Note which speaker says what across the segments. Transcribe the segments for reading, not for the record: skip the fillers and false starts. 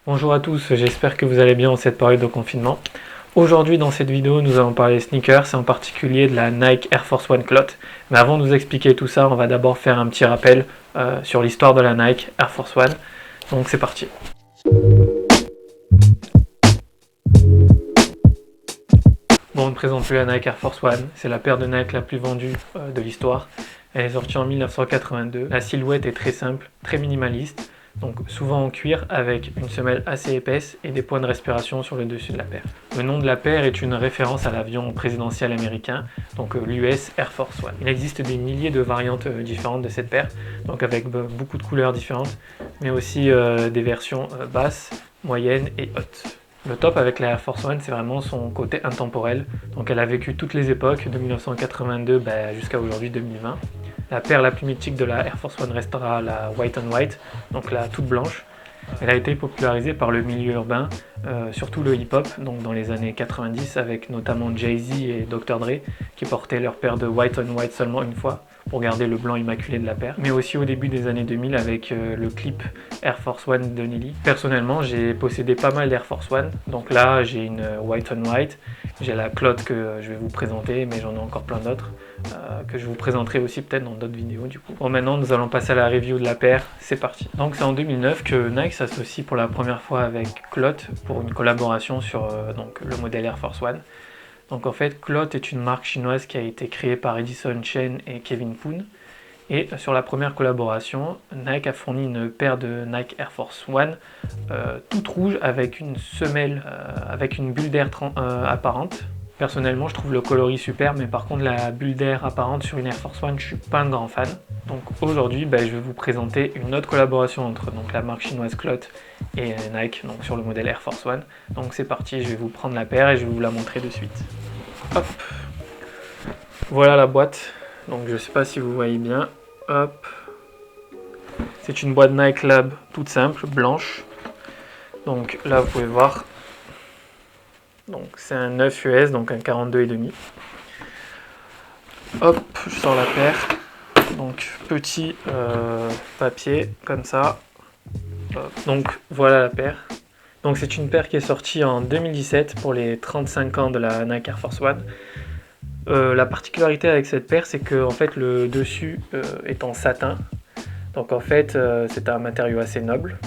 Speaker 1: Bonjour à tous, j'espère que vous allez bien en cette période de confinement. Aujourd'hui dans cette vidéo nous allons parler sneakers et en particulier de la Nike Air Force One Clot. Mais avant de vous expliquer tout ça, on va d'abord faire un petit rappel sur l'histoire de la Nike Air Force One. Donc c'est parti. Bon, on ne présente plus la Nike Air Force One, c'est la paire de Nike la plus vendue de l'histoire. Elle est sortie en 1982. La silhouette est très simple, très minimaliste. Donc souvent en cuir avec une semelle assez épaisse et des points de respiration sur le dessus de la paire. Le nom de la paire est une référence à l'avion présidentiel américain, donc l'US Air Force One. Il existe des milliers de variantes différentes de cette paire, donc avec beaucoup de couleurs différentes, mais aussi des versions basses, moyennes et hautes. Le top avec la Air Force One, c'est vraiment son côté intemporel. Donc elle a vécu toutes les époques, de 1982 jusqu'à aujourd'hui 2020. La paire la plus mythique de la Air Force One restera la White on White, donc la toute blanche. Elle a été popularisée par le milieu urbain, surtout le hip-hop, donc dans les années 90, avec notamment Jay-Z et Dr. Dre, qui portaient leur paire de White on White seulement une fois, pour garder le blanc immaculé de la paire. Mais aussi au début des années 2000 avec le clip Air Force One de Nelly. Personnellement, j'ai possédé pas mal d'Air Force One, donc là j'ai une White on White, j'ai la Clot que je vais vous présenter, mais j'en ai encore plein d'autres. Que je vous présenterai aussi peut-être dans d'autres vidéos du coup. Bon, maintenant nous allons passer à la review de la paire, c'est parti. Donc c'est en 2009 que Nike s'associe pour la première fois avec Clot pour une collaboration sur donc, le modèle Air Force One. Donc en fait Clot est une marque chinoise qui a été créée par Edison Chen et Kevin Poon. Et sur la première collaboration, Nike a fourni une paire de Nike Air Force One toute rouge avec une semelle avec une bulle d'air apparente. Personnellement, je trouve le coloris super, mais par contre, la bulle d'air apparente sur une Air Force One, je suis pas un grand fan. Donc aujourd'hui, je vais vous présenter une autre collaboration entre donc, la marque chinoise Clot et Nike, donc sur le modèle Air Force One. Donc c'est parti, je vais vous prendre la paire et je vais vous la montrer de suite. Hop, voilà la boîte. Donc je sais pas si vous voyez bien. Hop, c'est une boîte Nike Lab toute simple, blanche. Donc là, vous pouvez voir. Donc c'est un 9 US, donc un 42,5. Hop, je sors la paire. Donc petit papier comme ça. Hop. Donc voilà la paire. Donc c'est une paire qui est sortie en 2017 pour les 35 ans de la Nike Air Force One. La particularité avec cette paire, c'est que en fait le dessus est en satin. Donc en fait c'est un matériau assez noble.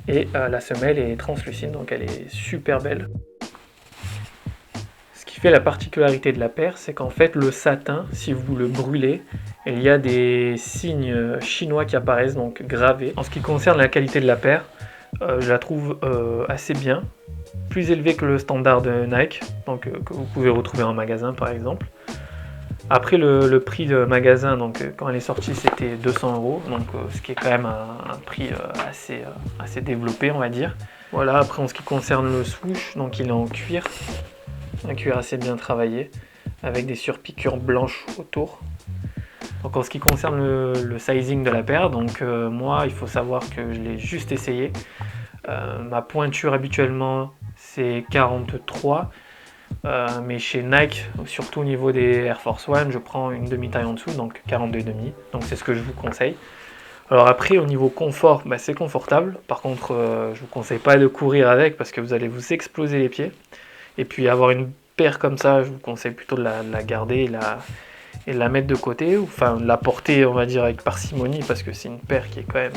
Speaker 1: Et la semelle est translucide, donc elle est super belle. Fait la particularité de la paire, c'est qu'en fait le satin, si vous le brûlez, il y a des signes chinois qui apparaissent, donc gravés. En ce qui concerne la qualité de la paire, je la trouve assez bien, plus élevée que le standard de Nike, donc que vous pouvez retrouver en magasin par exemple. Après le prix de magasin, donc quand elle est sortie c'était 200 €, donc ce qui est quand même un prix assez développé on va dire. Voilà, après en ce qui concerne le swoosh, donc il est en cuir. Un cuir assez bien travaillé, avec des surpiqûres blanches autour. Donc en ce qui concerne le sizing de la paire, donc moi il faut savoir que je l'ai juste essayé. Ma pointure habituellement c'est 43, mais chez Nike, surtout au niveau des Air Force One, je prends une demi-taille en dessous, donc 42,5. Donc c'est ce que je vous conseille. Alors après au niveau confort, c'est confortable. Par contre je vous conseille pas de courir avec parce que vous allez vous exploser les pieds. Et puis avoir une paire comme ça, je vous conseille plutôt de la garder et de la mettre de côté, ou enfin de la porter on va dire avec parcimonie parce que c'est une paire qui est quand même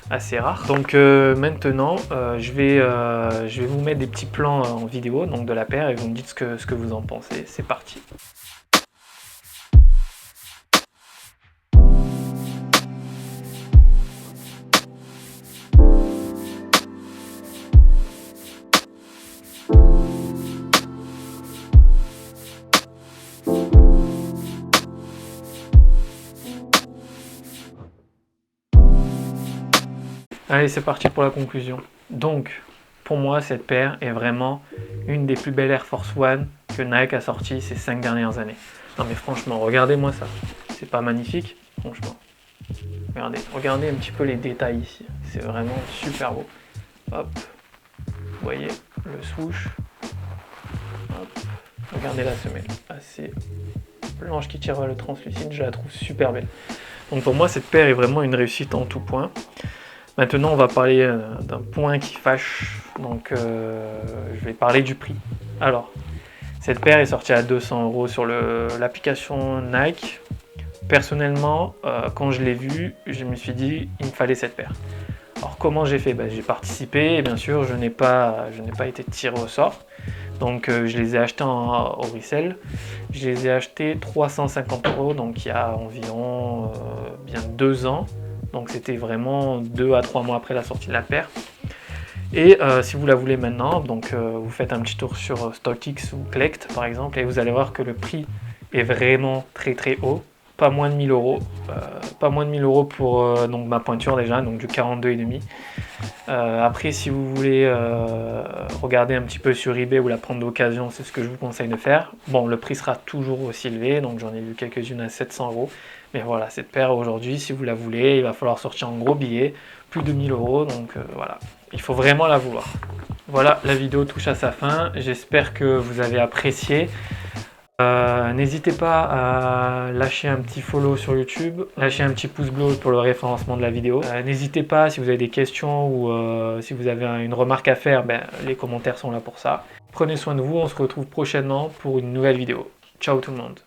Speaker 1: assez rare. Donc maintenant je vais vous mettre des petits plans en vidéo donc de la paire et vous me dites ce que vous en pensez. C'est parti. Allez, c'est parti pour la conclusion. Donc, pour moi, cette paire est vraiment une des plus belles Air Force One que Nike a sorti ces 5 dernières années. Non mais franchement, regardez-moi ça. C'est pas magnifique? Franchement. Regardez un petit peu les détails ici. C'est vraiment super beau. Hop. Vous voyez le swoosh. Hop. Regardez la semelle. Assez blanche qui tire vers le translucide. Je la trouve super belle. Donc pour moi, cette paire est vraiment une réussite en tout point. Maintenant, on va parler d'un point qui fâche, donc je vais parler du prix. Alors, cette paire est sortie à 200 € sur l'application Nike. Personnellement, quand je l'ai vue, je me suis dit il me fallait cette paire. Alors comment j'ai fait? J'ai participé et bien sûr je n'ai pas été tiré au sort. Donc je les ai achetés au resell. Je les ai achetés 350 €, donc il y a environ bien 2 ans. Donc c'était vraiment 2 à 3 mois après la sortie de la paire. Et si vous la voulez maintenant, donc vous faites un petit tour sur StockX ou Collect par exemple, et vous allez voir que le prix est vraiment très très haut. Pas moins de 1000 €. Pas moins de 1000 € pour donc ma pointure déjà, donc du 42,5. Après, si vous voulez regarder un petit peu sur eBay ou la prendre d'occasion, c'est ce que je vous conseille de faire. Bon, le prix sera toujours aussi élevé, donc j'en ai vu quelques-unes à 700 €. Mais voilà, cette paire aujourd'hui, si vous la voulez, il va falloir sortir en gros billet, plus de 1000 €, donc voilà, il faut vraiment la vouloir. Voilà, la vidéo touche à sa fin, j'espère que vous avez apprécié. N'hésitez pas à lâcher un petit follow sur YouTube, lâcher un petit pouce bleu pour le référencement de la vidéo. N'hésitez pas, si vous avez des questions ou si vous avez une remarque à faire, les commentaires sont là pour ça. Prenez soin de vous, on se retrouve prochainement pour une nouvelle vidéo. Ciao tout le monde.